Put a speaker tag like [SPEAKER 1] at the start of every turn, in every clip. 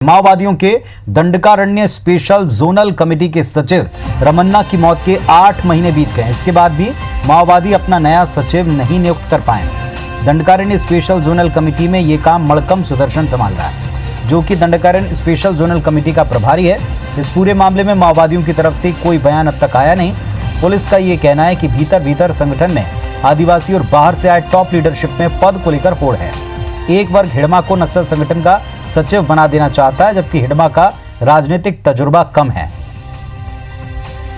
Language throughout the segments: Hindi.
[SPEAKER 1] माओवादियों के दंडकारण्य स्पेशल जोनल कमेटी के सचिव रमन्ना की मौत के 8 महीने बीत गए। इसके बाद भी माओवादी अपना नया सचिव नहीं नियुक्त कर पाए। दंडकारण्य स्पेशल जोनल कमेटी में ये काम मड़कम सुदर्शन संभाल रहा है, जो कि दंडकारण्य स्पेशल जोनल कमेटी का प्रभारी है। इस पूरे मामले में माओवादियों की तरफ से कोई बयान अब तक आया नहीं। पुलिस का ये कहना है कि भीतर संगठन में आदिवासी और बाहर से आए टॉप लीडरशिप में पद को लेकर होड़ है। एक वर्ग हिडमा को नक्सल संगठन का सचिव बना देना चाहता है, जबकि हिडमा का राजनीतिक तजुर्बा कम है।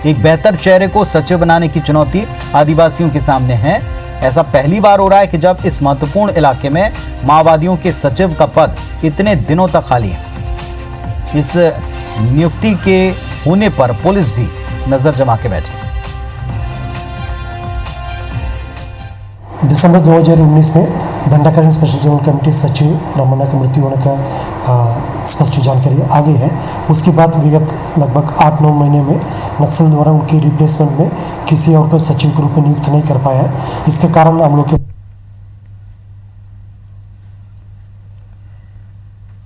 [SPEAKER 1] एक बेहतर चेहरे को सचिव बनाने की चुनौती आदिवासियों के सामने है। ऐसा पहली बार हो रहा है कि जब इस महत्वपूर्ण इलाके में माओवादियों के सचिव का पद इतने दिनों तक खाली है। इस नियुक्ति के होने पर पुलिस भी नजर जमा के बैठी।
[SPEAKER 2] दिसंबर 2019 में दंडकारण्य स्पेशल जोनल कमेटी सचिव रमन्ना की मृत्यु होने का स्पष्ट जानकारी आगे है। उसके बाद विगत लगभग 8-9 महीने में नक्सल द्वारा उनकी रिप्लेसमेंट में किसी और को सचिव के रूप में नियुक्त नहीं कर पाया है। इसके कारण हम लोग के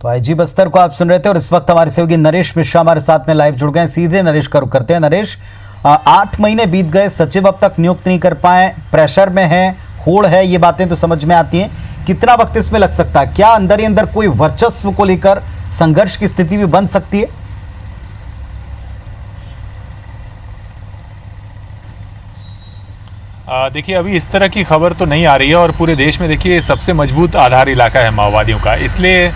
[SPEAKER 1] तो आईजी बस्तर को आप सुन रहे थे और इस वक्त हमारे सहयोगी नरेश मिश्रा हमारे साथ में लाइव जुड़ गए। सीधे नरेश का रुख करते हैं। नरेश, 8 महीने बीत गए, सचिव अब तक नियुक्त नहीं कर पाए, प्रेशर में है, होड़ है, ये बातें तो समझ में आती हैं। कितना वक्त इसमें लग सकता है? क्या अंदर ही अंदर कोई वर्चस्व को लेकर संघर्ष की स्थिति भी बन सकती है?
[SPEAKER 3] देखिए, अभी इस तरह की खबर तो नहीं आ रही है और पूरे देश में देखिए सबसे मजबूत आधार इलाका है माओवादियों का, इसलिए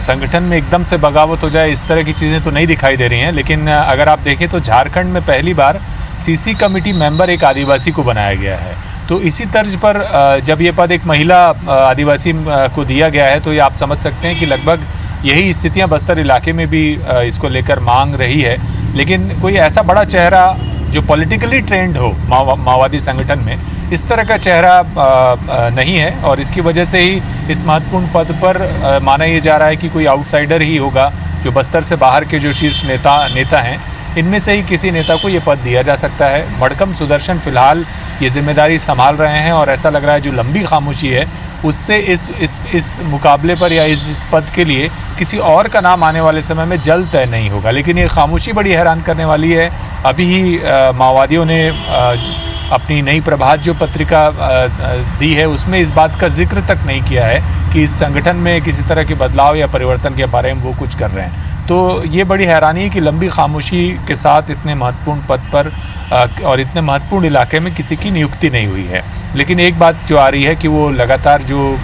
[SPEAKER 3] संगठन में एकदम से बगावत हो जाए इस तरह की चीज़ें तो नहीं दिखाई दे रही हैं। लेकिन अगर आप देखें तो झारखंड में पहली बार सीसी कमेटी मेंबर एक आदिवासी को बनाया गया है। तो इसी तर्ज पर जब ये पद एक महिला आदिवासी को दिया गया है तो ये आप समझ सकते हैं कि लगभग यही स्थितियां बस्तर इलाके में भी इसको लेकर मांग रही है। लेकिन कोई ऐसा बड़ा चेहरा जो पॉलिटिकली ट्रेंड हो माओवादी संगठन में, इस तरह का चेहरा नहीं है और इसकी वजह से ही इस महत्वपूर्ण पद पर माना ये जा रहा है कि कोई आउटसाइडर ही होगा। जो बस्तर से बाहर के जो शीर्ष नेता हैं, इनमें से ही किसी नेता को ये पद दिया जा सकता है। मड़कम सुदर्शन फिलहाल ये जिम्मेदारी संभाल रहे हैं और ऐसा लग रहा है जो लंबी खामोशी है उससे इस मुकाबले पर या इस पद के लिए किसी और का नाम आने वाले समय में जल्द तय नहीं होगा। लेकिन ये खामोशी बड़ी हैरान करने वाली है। अभी ही माओवादियों ने अपनी नई प्रभात जो पत्रिका दी है उसमें इस बात का जिक्र तक नहीं किया है कि इस संगठन में किसी तरह के बदलाव या परिवर्तन के बारे में वो कुछ कर रहे हैं। तो ये बड़ी हैरानी है कि लंबी खामोशी के साथ इतने महत्वपूर्ण पद पर और इतने महत्वपूर्ण इलाके में किसी की नियुक्ति नहीं हुई है। लेकिन एक बात जो आ रही है कि वो लगातार जो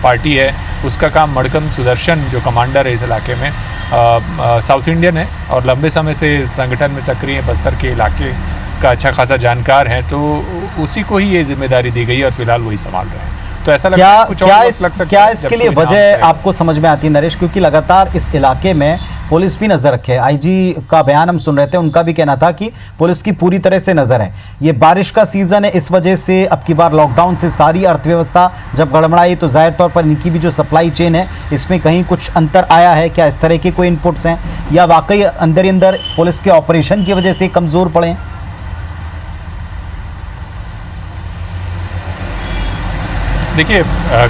[SPEAKER 3] पार्टी है उसका काम मड़कम सुदर्शन जो कमांडर है इस इलाके में साउथ इंडियन है और लंबे समय से संगठन में सक्रिय है, बस्तर के इलाके का अच्छा खासा जानकार है, तो उसी को ही ये जिम्मेदारी दी गई है और फिलहाल वही संभाल रहे हैं। तो ऐसा लगता है कुछ और लग सकता है।
[SPEAKER 1] क्या इसके लिए वजह आपको समझ में आती है नरेश? क्योंकि लगातार इस इलाके में पुलिस भी नजर रखे। आईजी का बयान हम सुन रहे थे, उनका भी कहना था कि पुलिस की पूरी तरह से नजर है। ये बारिश का सीजन है, इस वजह से अब की बार लॉकडाउन से सारी अर्थव्यवस्था जब गड़बड़ाई तो जाहिर तौर पर इनकी भी जो सप्लाई चेन है इसमें कहीं कुछ अंतर आया है। क्या इस तरह के कोई इनपुट्स हैं या वाकई अंदर ही अंदर पुलिस के ऑपरेशन की वजह से कमजोर पड़े?
[SPEAKER 3] देखिए,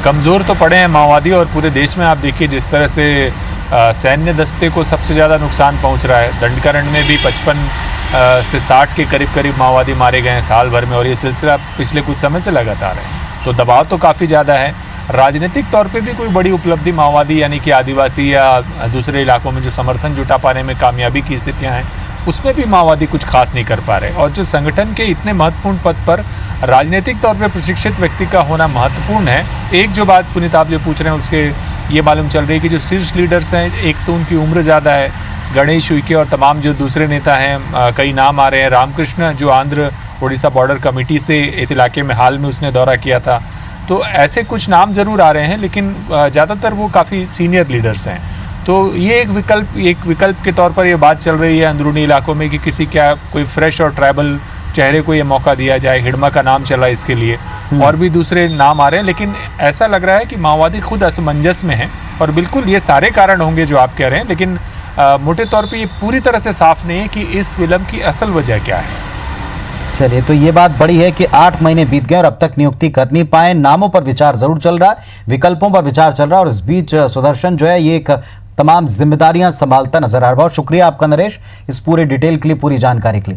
[SPEAKER 3] कमज़ोर तो पड़े हैं माओवादी और पूरे देश में आप देखिए जिस तरह से सैन्य दस्ते को सबसे ज़्यादा नुकसान पहुंच रहा है। दंडकारण्य में भी 55 से 60 के करीब माओवादी मारे गए हैं साल भर में और ये सिलसिला पिछले कुछ समय से लगातार है। तो दबाव तो काफ़ी ज़्यादा है। राजनीतिक तौर पे भी कोई बड़ी उपलब्धि माओवादी यानी कि आदिवासी या दूसरे इलाकों में जो समर्थन जुटा पाने में कामयाबी की स्थितियां हैं उसमें भी माओवादी कुछ खास नहीं कर पा रहे। और जो संगठन के इतने महत्वपूर्ण पद पर राजनीतिक तौर पे प्रशिक्षित व्यक्ति का होना महत्वपूर्ण है। एक जो बात पुनीत आप जो पूछ रहे हैं उसके ये मालूम चल रही है कि जो शीर्ष लीडर्स हैं, एक तो उनकी उम्र ज़्यादा है, गणेश उइके और तमाम जो दूसरे नेता हैं, कई नाम आ रहे हैं। रामकृष्ण जो आंध्र उड़ीसा बॉर्डर कमेटी से इस इलाके में हाल में उसने दौरा किया था। तो ऐसे कुछ नाम ज़रूर आ रहे हैं लेकिन ज़्यादातर वो काफ़ी सीनियर लीडर्स हैं। तो ये एक विकल्प के तौर पर ये बात चल रही है अंदरूनी इलाकों में कि कोई फ्रेश और ट्राइबल चेहरे को ये मौका दिया जाए। हिडमा का नाम चला इसके लिए और भी दूसरे नाम आ रहे हैं। लेकिन ऐसा लग रहा है कि माओवादी खुद असमंजस में है और बिल्कुल ये सारे कारण होंगे जो आप कह रहे हैं, लेकिन मोटे तौर पे ये पूरी तरह से साफ नहीं है कि इस विलंब की असल वजह क्या है।
[SPEAKER 1] चलिए, तो ये बात बड़ी है कि 8 महीने बीत गए और अब तक नियुक्ति कर नहीं पाए। नामों पर विचार जरूर चल रहा है, विकल्पों पर विचार चल रहा है और इस बीच सुदर्शन जो है ये एक तमाम जिम्मेदारियां संभालता नजर आ रहा है। बहुत शुक्रिया आपका नरेश, इस पूरे डिटेल के लिए, पूरी जानकारी के लिए।